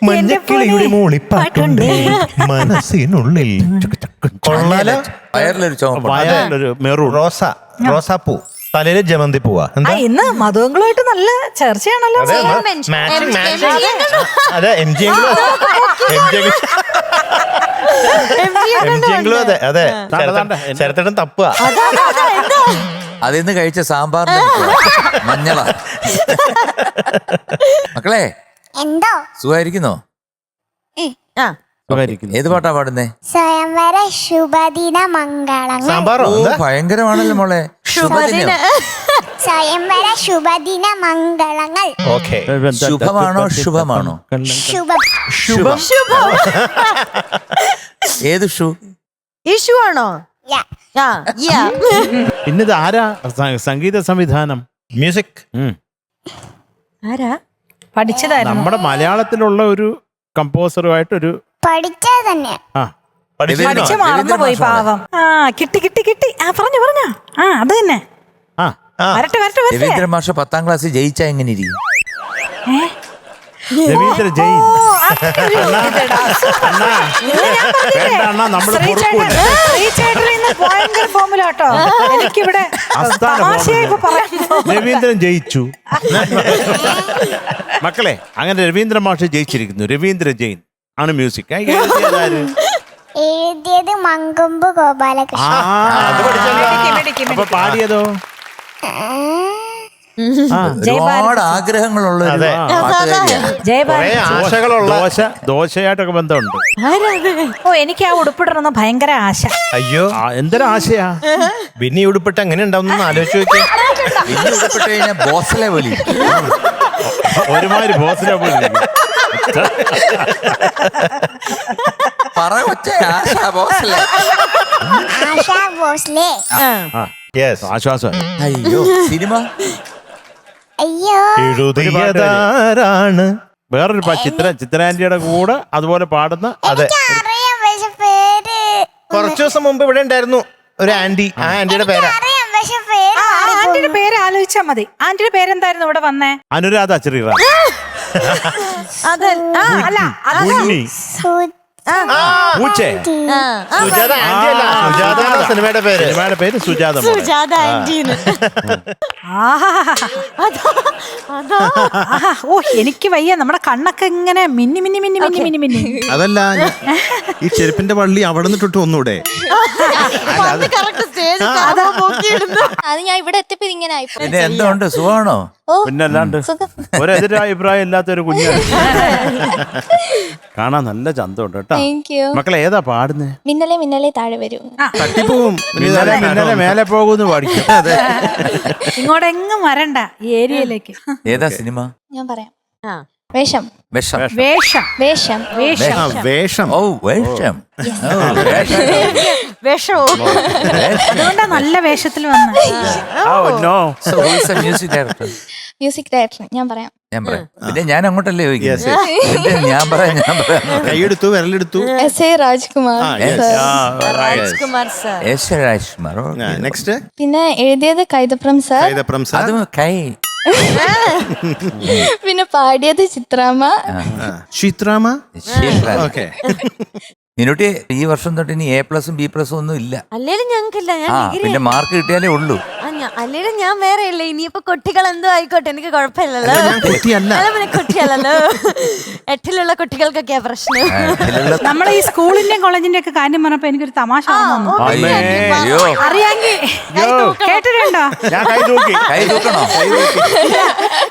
മഞ്ഞക്കിളിയുടെ മൂളിപ്പാട്ടുണ്ട് മനസ്സിനുള്ളിൽ. വയറിലൊരു മെറൂൺ റോസാപ്പൂ, തലയില് ജമന്തി പോവാ. ഇന്ന് മധുവങ്ങളുമായിട്ട് നല്ല ചർച്ചയാണല്ലോ. അതെ, എം ജി എങ്കിലും അതെ അതെ ചരത്തട്ടൻ തപ്പുക. അതിന്ന് കഴിച്ച സാമ്പാറിന്റെ മഞ്ഞളാ. മക്കളെ എന്തോ സുഖായിരിക്കുന്നോ? ഏത് പാട്ടാ പാടുന്നേ? സ്വയംവര ശുഭദിന മംഗളങ്ങൾ. സാമ്പാറോ? ഭയങ്കരമാണല്ലോ മോളെ. സ്വയംവര ശുഭദിന മംഗളങ്ങൾ. ഓക്കെ, ശുഭമാണോ ശുഭമാണോ? ശുഭം. ശുഭം. ഏത് ഷൂ? ഇഷ്യൂ ആണോ? പിന്നത് ആരാ സംഗീത സംവിധാനം? മ്യൂസിക് ആരാ പഠിച്ചതായിരുന്നു? നമ്മുടെ മലയാളത്തിലുള്ള ഒരു കമ്പോസറുമായിട്ടൊരു പഠിച്ചത് തന്നെ. പഠിച്ച് മറന്നുപോയി പാവം. കിട്ടി കിട്ടി കിട്ടി. പറഞ്ഞോ അത് തന്നെ. വരട്ടെ. രവീന്ദ്രൻ മാഷ 10ാം ക്ലാസ്സിൽ ജയിച്ചാ എങ്ങനെ ഇരിക്കും? രവീന്ദ്ര ജെയിൻ. രവീന്ദ്രൻ ജയിച്ചു. മക്കളെ, അങ്ങനെ രവീന്ദ്ര മാഷ് ജയിച്ചിരിക്കുന്നു. രവീന്ദ്ര ജെയിൻ ആണ് മ്യൂസിക്. എഴുതിയത് മങ്കൊമ്പ് ഗോപാലകൃഷ്ണൻ. അപ്പൊ പാടിയതോ? ഒരുപാട് ആഗ്രഹങ്ങളുള്ള ആശകളുള്ള ദോശയായിട്ടൊക്കെ ബന്ധമുണ്ട്. എനിക്ക് ആ ഉടുപ്പിടണമെന്ന് ഭയങ്കര ആശ. അയ്യോ, എന്തൊരു ആശയാ. പിന്നെ ഉടുപ്പിട്ട് എങ്ങനെ ഉണ്ടാവും ആലോചിച്ച് നോക്കി. ഉടുപ്പിട്ട് കഴിഞ്ഞാൽ ബോസിലെ പോലെ ഒരുമാതിരി ബോസിലെ പോലെ. ആശാ ഭോസ്ലെ. ആശ്വാസം. അയ്യോ, സിനിമ അയ്യോ എഴുതിയതാരാണ്? വേറൊരു ചിത്രാന്റിയുടെ കൂടെ അതുപോലെ പാടുന്ന. അതെ, അറിയാം, പക്ഷെ പേര് കുറച്ചു ദിവസം മുമ്പ് ഇവിടെ ഉണ്ടായിരുന്നു ഒരു ആന്റി. ആ ആന്റിയുടെ പേരാ അറിയാം, പക്ഷെ പേര് ആന്റിയുടെ പേര് ആലോചിച്ചാ മതി. ആന്റിയുടെ പേരെന്തായിരുന്നു ഇവിടെ വന്നേ? അനുരാധ ചെറിയ പൂച്ചേ. സുജാത ആന്റി അല്ല, സുജാത സിനിമയുടെ പേര് സുജാത. എനിക്ക് വയ്യ, നമ്മുടെ കണ്ണൊക്കെ ഇങ്ങനെ മിന്നി മിന്നി മിന്നി മിന്നി മിന്നി മിന്നി. അതല്ല, ഈ ചെരുപ്പിന്റെ വള്ളി അവിടെ നിന്നിട്ട് ഒന്നൂടെ. അത് ഞാൻ ഇവിടെ എത്തിയപ്പോ ഇങ്ങനെ ആയി. പിന്നെ എന്തുകൊണ്ട്, സുഖമാണോ? പിന്നല്ലാണ്ട് ഒരെതിരഭിപ്രായം ഇല്ലാത്തൊരു കുഞ്ഞാണ്. കാണാൻ നല്ല ചന്തമുണ്ട് കേട്ടോ. മക്കളെ, ഏതാ പാടുന്നേ? മിന്നലെ മിന്നലെ താഴെ വരും. തട്ടിപ്പോവും. മിന്നലെ മേലെ പോകുന്നു പാടിക്കും. ഇങ്ങോട്ടെങ്ങും വരണ്ട ഈ ഏരിയയിലേക്ക്. ഏതാ സിനിമ? ഞാൻ പറയാം. വേഷം. വേഷം. വേഷം വേഷം. വേഷം. വേഷം. ഓ, വേഷം. വേഷോ. അതുകൊണ്ടാ നല്ല വേഷത്തിൽ വന്ന. Music director. ഞാൻ പറയാം. പിന്നെ ഞാൻ അങ്ങോട്ടല്ലേ ചോദിക്കുന്നത്? ഞാൻ പറയാം. കൈയെടുത്തു, വിരലെടുത്തു. എസ്.എ. രാജ്കുമാർ. രാജ്കുമാർ. നെക്സ്റ്റ്. പിന്നെ എഴുതിയത് കൈതപ്രം സാർ. അതും കൈ. പിന്നെ പാടിയത് ചിത്രാമ്മ. ചിത്രാമ്മ. ഓക്കെ. നിന്നോട്ട് ഈ വർഷം തൊട്ട് ഇനി A+ഉം B+ഉം ഒന്നും ഇല്ല. അല്ലേലും ഞങ്ങൾക്കില്ല. പിന്നെ മാർക്ക് കിട്ടിയാലേ ഉള്ളൂ. അല്ലേലും ഞാൻ വേറെ ഇല്ല. ഇനിയിപ്പോ കുട്ടികൾ എന്തോ ആയിക്കോട്ടെ, എനിക്ക് കുഴപ്പമില്ലല്ലോ. കുട്ടിയല്ലല്ലോ. 8ലുള്ള കുട്ടികൾക്കൊക്കെയാ പ്രശ്നം. നമ്മളെ ഈ സ്കൂളിന്റെയും കോളേജിന്റെ ഒക്കെ കാര്യം പറഞ്ഞപ്പോ എനിക്കൊരു തമാശ അറിയാമെങ്കിൽ കേട്ടിട്ടുണ്ടോ?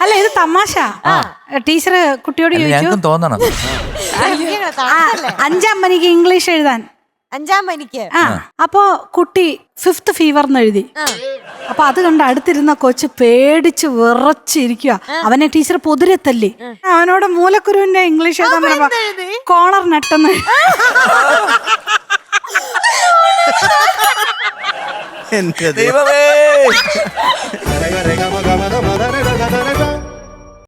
അല്ല, ഇത് തമാശ. ടീച്ചർ കുട്ടിയോട് ചോദിച്ചു, തോന്നണം 5ാം മണിക്ക് ഇംഗ്ലീഷ് എഴുതാൻ. 5ാം മണിക്ക്. അപ്പോ കുട്ടി 5th ഫീവർ എന്ന് എഴുതി. അപ്പൊ അത് കണ്ട് അടുത്തിരുന്ന കൊച്ച് പേടിച്ച് വിറച്ചിരിക്കുക. അവനെ ടീച്ചർ പൊതിരെത്തല്ലേ. അവനോട് മൂലക്കുരുവിന്റെ ഇംഗ്ലീഷ് എഴുതാൻ പറയുമ്പോ കോളർ നട്ടെന്ന്. ദൈവമേ.